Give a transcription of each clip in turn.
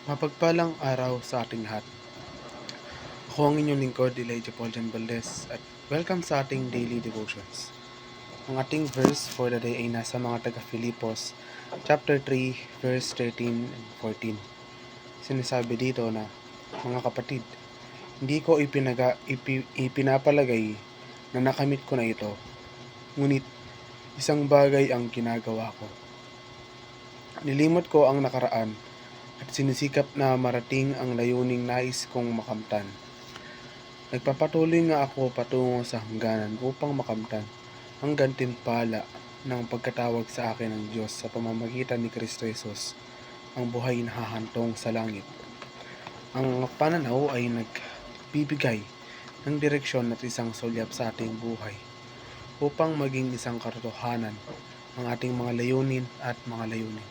Mapagpalang araw sa ating lahat. Ako ang inyong lingkod, Elijah Paul Jan Valdez, at welcome sa ating daily devotions. Ang ating verse for the day ay nasa mga taga-Filipos, chapter 3, verse 13 and 14. Sinasabi dito na, mga kapatid, hindi ko ipinapalagay na nakamit ko na ito, ngunit isang bagay ang ginagawa ko. Nilimot ko ang nakaraan at sinisikap na marating ang layuning nais kong makamtan. Nagpapatuloy nga ako patungo sa hangganan upang makamtan ang gantimpala ng pagkatawag sa akin ng Diyos sa pamamagitan ni Kristo Jesus, ang buhay na hahantong sa langit. Ang pananaw ay nagbibigay ng direksyon at isang sulyap sa ating buhay upang maging isang katotohanan ang ating mga layunin at mga layunin.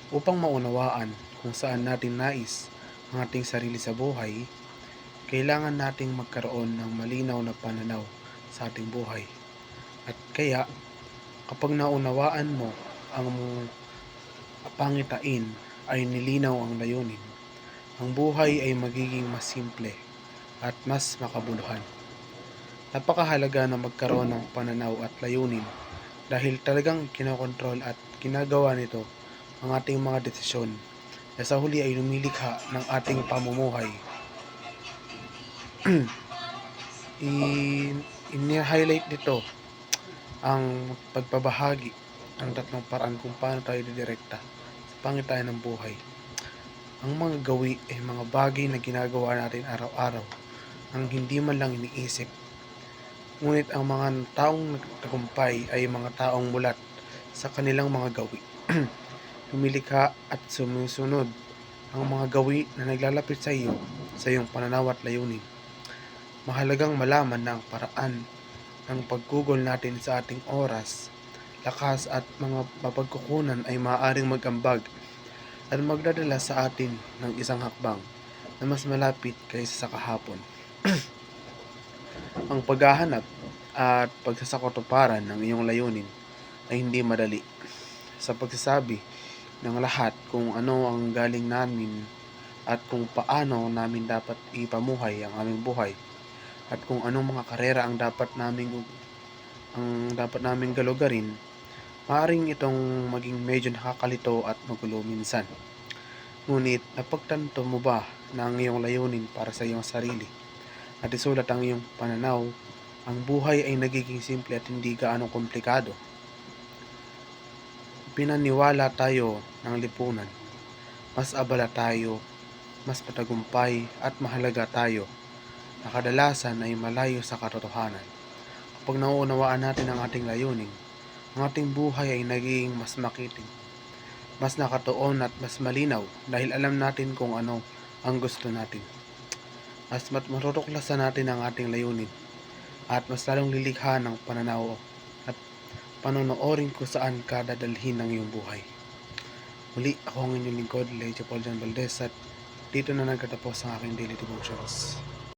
Upang maunawaan kung saan natin nais ang ating sarili sa buhay, kailangan nating magkaroon ng malinaw na pananaw sa ating buhay. At kaya, kapag naunawaan mo ang pangitain ay nilinaw ang layunin, ang buhay ay magiging mas simple at mas makabuluhan. Napakahalaga na magkaroon ng pananaw at layunin dahil talagang kinokontrol at ginagawa nito ang ating mga desisyon na sa huli ay lumilikha ng ating pamumuhay. I-highlight dito ang pagpabahagi ng tatlong paraan kung paano tayo didirekta sa pangitain ng buhay. Ang mga gawi ay mga bagay na ginagawa natin araw-araw ang hindi man lang iniisip. Ngunit ang mga taong nagtagumpay ay mga taong mulat sa kanilang mga gawi. Lumilikha at sumusunod ang mga gawi na naglalapit sa iyo sa iyong pananaw at layunin. Mahalagang malaman na ang paraan ng paggugol natin sa ating oras, lakas at mga mapagkukunan ay maaaring magambag at magdadala sa atin ng isang hakbang na mas malapit kaysa sa kahapon. Ang paghahanap at pagsasakotuparan ng iyong layunin ay hindi madali. Sa pagsasabi ng lahat kung ano ang galing namin at kung paano namin dapat ipamuhay ang aming buhay at kung anong mga karera ang dapat naming galugarin, maaaring itong maging medyo nakakalito at magulo minsan. Ngunit napagtanto mo ba na ang iyong layunin para sa iyong sarili at isulat ang iyong pananaw, ang buhay ay nagiging simple at hindi gaanong komplikado. Pinaniwala tayo ng lipunan, mas abala tayo, mas matagumpay at mahalaga tayo na kadalasan ay malayo sa katotohanan. Kapag nauunawaan natin ang ating layunin, ang ating buhay ay nagiging mas makiting, mas nakatuon at mas malinaw dahil alam natin kung ano ang gusto natin. Mas matutuklasan natin ang ating layunin at mas lalong lilikha ng pananaw at panonoorin kung saan ka dadalhin ng iyong buhay. Muli, ako ang inyong lingkod, Elijah Paul Jan Valdez, at dito na nagtatapos ang aking daily devotions.